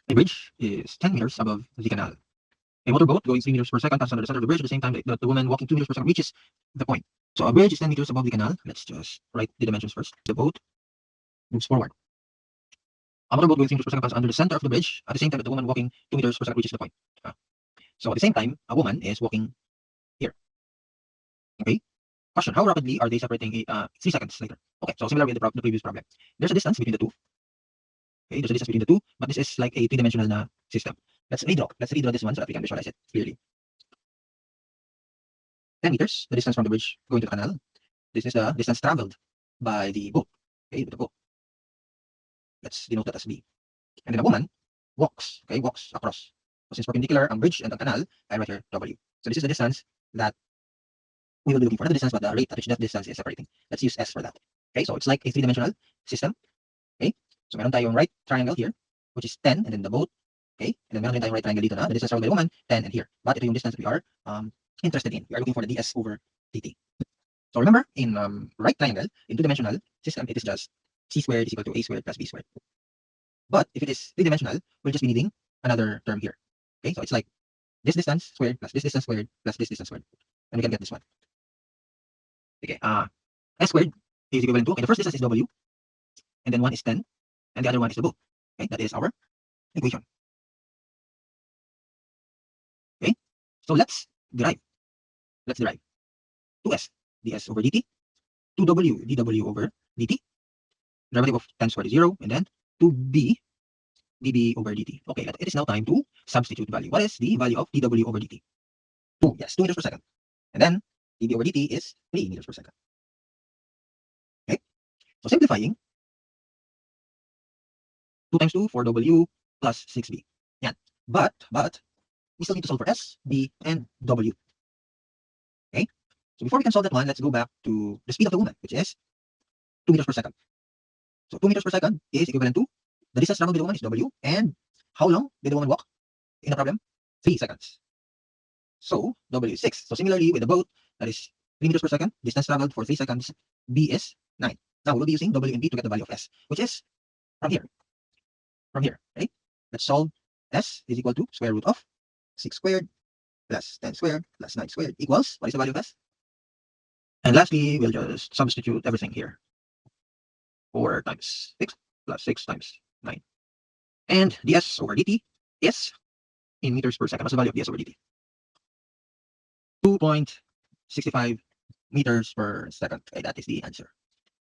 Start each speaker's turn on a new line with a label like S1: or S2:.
S1: A bridge is 10 meters above the canal. A motorboat going 3 meters per second passes under the center of the bridge at the same time that the woman walking 2 meters per second reaches the point. So a bridge is 10 meters above the canal. Let's just write the dimensions first. The boat moves forward. A motorboat going 3 meters per second passes under the center of the bridge at the same time that the woman walking 2 meters per second reaches the point. So at the same time, a woman is walking here. Okay. Question: how rapidly are they separating 3 seconds later? Okay, so similar with the previous problem. There's a distance between the two. Okay, there's a distance between the two, but this is like a three-dimensional system. Let's redraw. Let's redraw this one so that we can visualize it clearly. 10 meters, the distance from the bridge going to the canal. This is the distance traveled by the boat. Okay, with the boat. Let's denote that as B. And then a woman walks. Okay, walks across. So since perpendicular ang bridge and ang canal, I write here W. So this is the distance that we will be looking for. Not the distance, but the rate at which that distance is separating. Let's use S for that. Okay, so it's like a three-dimensional system. Okay, so meron tayong right triangle here, which is 10, and then the boat. Okay, and then meron din tayong right triangle dito na the distance traveled by the woman, 10, and here. But ito yung distance that we are interested in. We are looking for the ds over dt. So remember, in right triangle, in two-dimensional system, it is just c squared is equal to a squared plus b squared. But if it is three-dimensional, we'll just be needing another term here. Okay, so it's like this distance squared plus this distance squared plus this distance squared. And we can get this one. Okay, s squared is equivalent to, okay, the first distance is w, and then one is 10, and the other one is the boat. Okay, that is our equation. Okay, so let's derive. 2s ds over dt, 2w dw over dt, derivative of 10 squared is 0, and then 2b db over dt. Okay, it is now time to substitute value. What is the value of dw over dt? 2, yes, 2 meters per second. And then db over dt is 3 meters per second. Okay, so simplifying, 2 times 2, 4w plus 6b. Yan. But we still need to solve for s, b, and w. Okay, so before we can solve that one, let's go back to the speed of the woman, which is 2 meters per second. So 2 meters per second is equivalent to the distance traveled by the woman is w, and how long did the woman walk in the problem? 3 seconds. So w is 6. So similarly with the boat, that is 3 meters per second, distance traveled for 3 seconds, b is 9. Now we'll be using w and b to get the value of s, which is from here. Right? Let's solve. S is equal to square root of 6 squared plus 10 squared plus 9 squared equals, what is the value of s? And lastly, we'll just substitute everything here. 4 times 6 plus 6 times 9. And ds over dt is in meters per second. What's the value of ds over dt? 2.65 meters per second. Okay, that is the answer.